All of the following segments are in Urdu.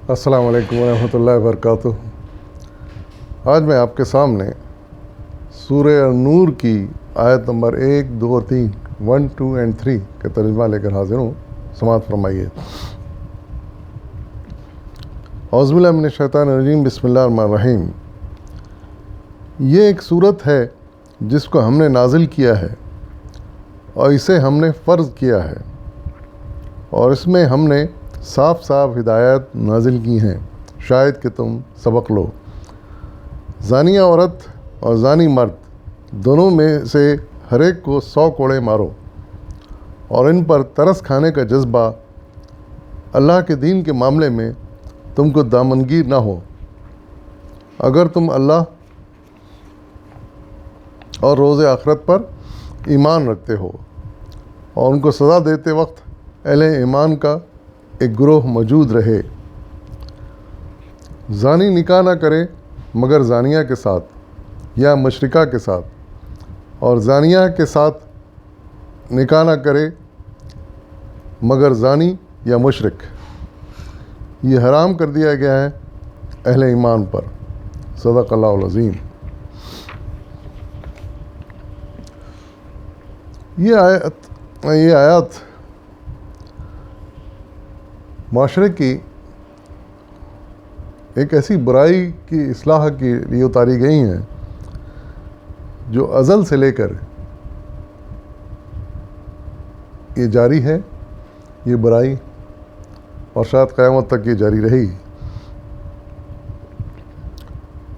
السلام علیکم ورحمۃ اللہ وبرکاتہ۔ آج میں آپ کے سامنے سورہ نور کی آیت نمبر 1، 2 اور 3 1، 2 اور 3 کا ترجمہ لے کر حاضر ہوں۔ سماعت فرمائیے۔ اعوذ باللہ من الشیطان الرجیم، بسم اللہ الرحمن الرحیم۔ یہ ایک سورت ہے جس کو ہم نے نازل کیا ہے اور اسے ہم نے فرض کیا ہے، اور اس میں ہم نے صاف صاف ہدایت نازل کی ہیں، شاید کہ تم سبق لو۔ زانیہ عورت اور زانی مرد دونوں میں سے ہر ایک کو 100 کوڑے مارو، اور ان پر ترس کھانے کا جذبہ اللہ کے دین کے معاملے میں تم کو دامنگیر نہ ہو، اگر تم اللہ اور روز آخرت پر ایمان رکھتے ہو۔ اور ان کو سزا دیتے وقت اہل ایمان کا ایک گروہ موجود رہے۔ زانی نکاح نہ کرے مگر زانیہ کے ساتھ یا مشرکہ کے ساتھ، اور زانیہ کے ساتھ نکاح نہ کرے مگر زانی یا مشرک۔ یہ حرام کر دیا گیا ہے اہل ایمان پر۔ صدق اللہ العظیم۔ یہ آیات معاشرے کی ایک ایسی برائی کی اصلاح کے لیے اتاری گئی ہیں جو ازل سے لے کر یہ جاری ہے، یہ برائی، اور شاید قیامت تک یہ جاری رہے گی۔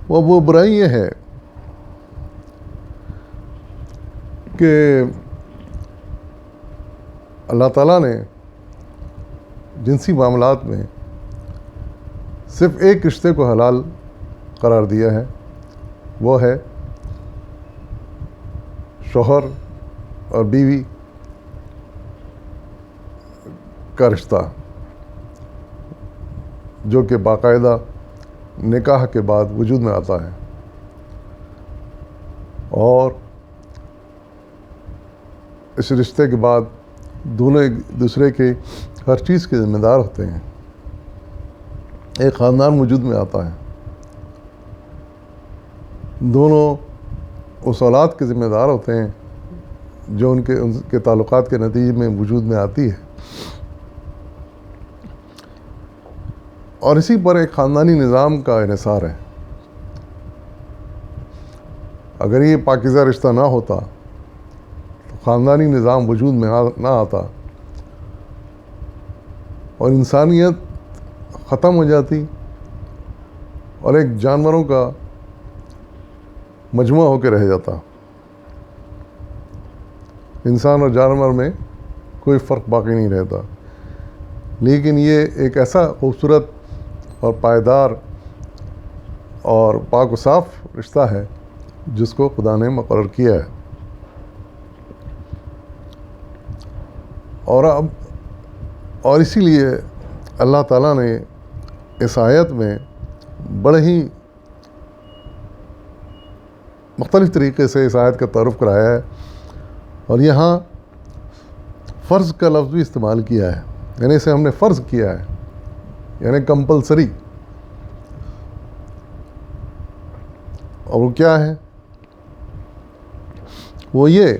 وہ برائی یہ ہے کہ اللہ تعالیٰ نے جنسی معاملات میں صرف ایک رشتے کو حلال قرار دیا ہے، وہ ہے شوہر اور بیوی کا رشتہ، جو کہ باقاعدہ نکاح کے بعد وجود میں آتا ہے، اور اس رشتے کے بعد دونوں ایک دوسرے کے ہر چیز کے ذمہ دار ہوتے ہیں، ایک خاندان وجود میں آتا ہے، دونوں اس اولاد کے ذمہ دار ہوتے ہیں جو ان کے تعلقات کے نتیجے میں وجود میں آتی ہے، اور اسی پر ایک خاندانی نظام کا انحصار ہے۔ اگر یہ پاکیزہ رشتہ نہ ہوتا تو خاندانی نظام وجود میں نہ آتا اور انسانیت ختم ہو جاتی اور ایک جانوروں کا مجموعہ ہو کے رہ جاتا۔ انسان اور جانور میں کوئی فرق باقی نہیں رہتا، لیکن یہ ایک ایسا خوبصورت اور پائیدار اور پاک و صاف رشتہ ہے جس کو خدا نے مقرر کیا ہے۔ اور اسی لیے اللہ تعالیٰ نے اس آیت میں بڑے ہی مختلف طریقے سے اس آیت کا تعارف کرایا ہے، اور یہاں فرض کا لفظ بھی استعمال کیا ہے، یعنی اسے ہم نے فرض کیا ہے، یعنی کمپلسری۔ اور وہ کیا ہے؟ وہ یہ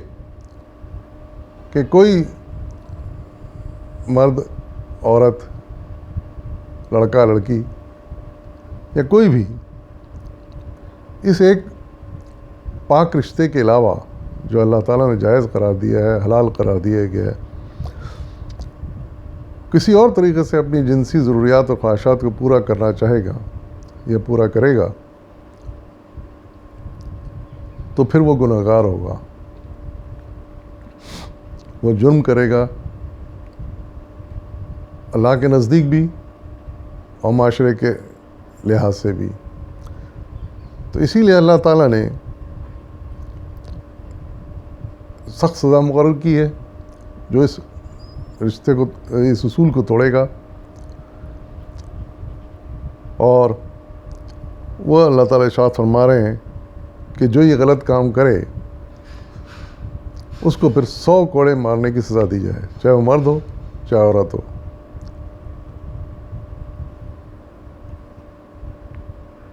کہ کوئی مرد، عورت، لڑکا، لڑکی یا کوئی بھی اس ایک پاک رشتے کے علاوہ جو اللہ تعالیٰ نے جائز قرار دیا ہے، حلال قرار دیا گیا ہے، کسی اور طریقے سے اپنی جنسی ضروریات اور خواہشات کو پورا کرنا چاہے گا یا پورا کرے گا تو پھر وہ گنہگار ہوگا، وہ جرم کرے گا، اللہ کے نزدیک بھی اور معاشرے کے لحاظ سے بھی۔ تو اسی لیے اللہ تعالیٰ نے سخت سزا مقرر کی ہے جو اس رشتے کو، اس اصول کو توڑے گا، اور وہ اللہ تعالیٰ ارشاد فرما رہے ہیں کہ جو یہ غلط کام کرے اس کو پھر 100 کوڑے مارنے کی سزا دی جائے، چاہے وہ مرد ہو چاہے عورت ہو۔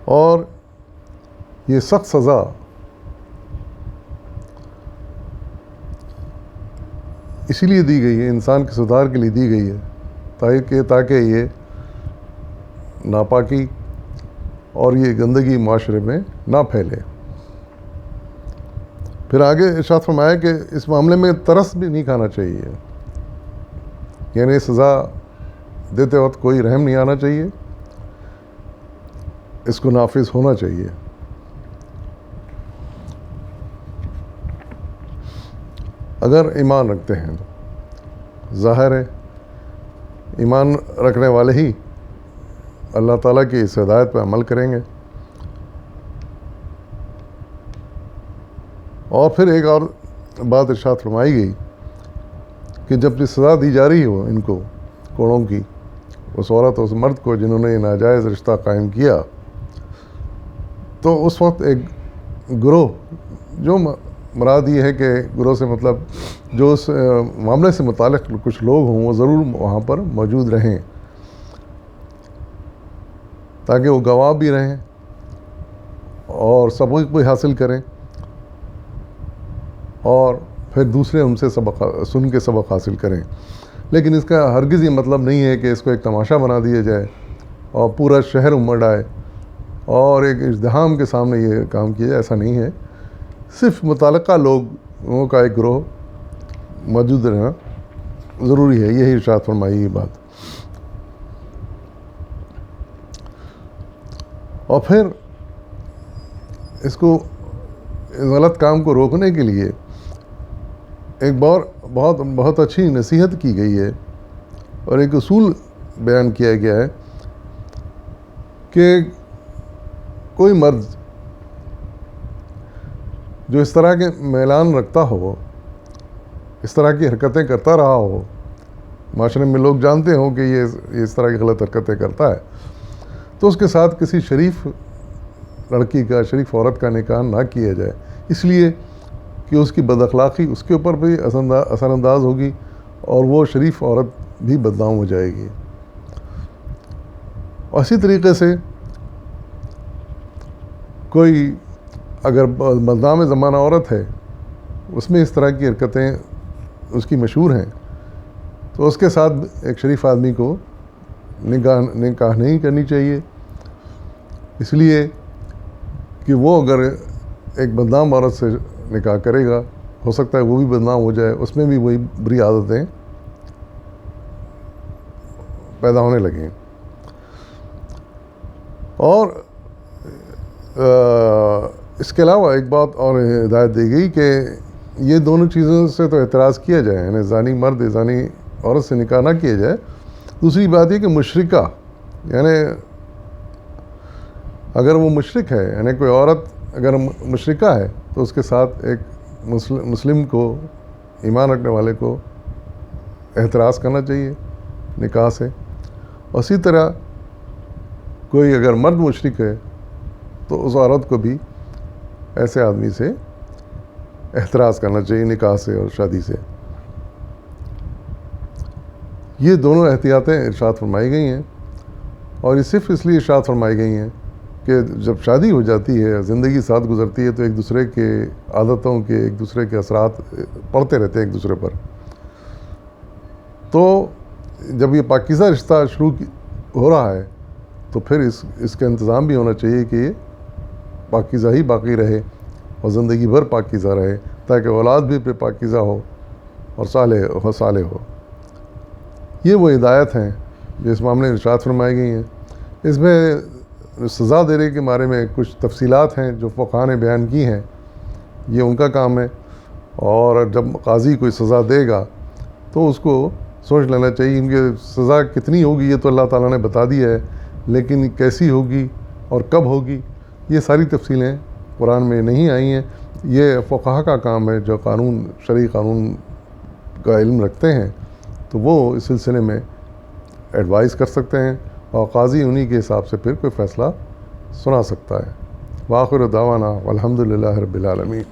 اور یہ سخت سزا اسی لیے دی گئی ہے، انسان کے سدھار کے لیے دی گئی ہے، تاکہ یہ ناپاکی اور یہ گندگی معاشرے میں نہ پھیلے۔ پھر آگے ارشاد فرمایا کہ اس معاملے میں ترس بھی نہیں کھانا چاہیے، یعنی سزا دیتے وقت کوئی رحم نہیں آنا چاہیے، اس کو نافذ ہونا چاہیے۔ اگر ایمان رکھتے ہیں تو ظاہر ہے ایمان رکھنے والے ہی اللہ تعالیٰ کی اس ہدایت پہ عمل کریں گے۔ اور پھر ایک اور بات ارشاد فرمائی گئی کہ جب یہ سزا دی جا رہی ہو ان کو، کوڑوں کی، اس عورت اس مرد کو جنہوں نے یہ ناجائز رشتہ قائم کیا، تو اس وقت ایک گروہ، جو مراد یہ ہے کہ گروہ سے مطلب جو اس معاملے سے متعلق کچھ لوگ ہوں، وہ ضرور وہاں پر موجود رہیں تاکہ وہ گواہ بھی رہیں اور سبق بھی حاصل کریں، اور پھر دوسرے ان سے سن کے سبق حاصل کریں۔ لیکن اس کا ہرگز یہ مطلب نہیں ہے کہ اس کو ایک تماشا بنا دیا جائے اور پورا شہر امڑ آئے اور ایک ازدحام کے سامنے یہ کام کیا جائے، ایسا نہیں ہے۔ صرف متعلقہ لوگوں کا ایک گروہ موجود رہنا ضروری ہے، یہی ارشاد فرمائی یہ بات۔ اور پھر اس کو، اس غلط کام کو روکنے کے لیے ایک بہت اچھی نصیحت کی گئی ہے اور ایک اصول بیان کیا گیا ہے کہ کوئی مرد جو اس طرح کے میلان رکھتا ہو، اس طرح کی حرکتیں کرتا رہا ہو، معاشرے میں لوگ جانتے ہوں کہ یہ اس طرح کی غلط حرکتیں کرتا ہے، تو اس کے ساتھ کسی شریف لڑکی کا، شریف عورت کا نکاح نہ کیا جائے، اس لیے کہ اس کی بد اخلاقی اس کے اوپر بھی اثر انداز ہوگی اور وہ شریف عورت بھی بدنام ہو جائے گی۔ اور اسی طریقے سے کوئی اگر بدنام زمانہ عورت ہے، اس میں اس طرح کی حرکتیں اس کی مشہور ہیں، تو اس کے ساتھ ایک شریف آدمی کو نکاح نہیں کرنی چاہیے، اس لیے کہ وہ اگر ایک بدنام عورت سے نکاح کرے گا، ہو سکتا ہے وہ بھی بدنام ہو جائے، اس میں بھی وہی بری عادتیں پیدا ہونے لگیں۔ اور اس کے علاوہ ایک بات اور ہدایت دی گئی کہ یہ دونوں چیزوں سے تو اعتراض کیا جائے، یعنی زانی مرد زانی عورت سے نکاح نہ کیا جائے۔ دوسری بات یہ کہ مشرکہ، یعنی اگر وہ مشرک ہے، یعنی کوئی عورت اگر مشرکہ ہے تو اس کے ساتھ ایک مسلم کو، ایمان رکھنے والے کو احتراز کرنا چاہیے نکاح سے۔ اسی طرح کوئی اگر مرد مشرک ہے تو اس عورت کو بھی ایسے آدمی سے احتراز کرنا چاہیے نکاح سے اور شادی سے۔ یہ دونوں احتیاطیں ارشاد فرمائی گئی ہیں، اور یہ صرف اس لیے ارشاد فرمائی گئی ہیں کہ جب شادی ہو جاتی ہے، زندگی ساتھ گزرتی ہے، تو ایک دوسرے کے عادتوں کے، ایک دوسرے کے اثرات پڑتے رہتے ہیں ایک دوسرے پر۔ تو جب یہ پاکیزہ رشتہ شروع ہو رہا ہے تو پھر اس کا انتظام بھی ہونا چاہیے کہ یہ پاکیزہ ہی باقی رہے اور زندگی بھر پاکیزہ رہے، تاکہ اولاد بھی پھر پاکیزہ ہو اور صالح ہو۔ یہ وہ ہدایت ہیں جو اس معاملے میں ارشاد فرمائی گئی ہیں۔ اس میں سزا دینے کے بارے میں کچھ تفصیلات ہیں جو فقہاء نے بیان کی ہیں، یہ ان کا کام ہے، اور جب قاضی کوئی سزا دے گا تو اس کو سوچ لینا چاہیے ان کی سزا کتنی ہوگی۔ یہ تو اللہ تعالیٰ نے بتا دیا ہے، لیکن کیسی ہوگی اور کب ہوگی، یہ ساری تفصیلیں قرآن میں نہیں آئی ہیں۔ یہ فقہاء کا کام ہے جو شرعی قانون کا علم رکھتے ہیں، تو وہ اس سلسلے میں ایڈوائز کر سکتے ہیں، اور قاضی انہی کے حساب سے پھر کوئی فیصلہ سنا سکتا ہے۔ وآخر دعوانا والحمد للہ رب العالمین۔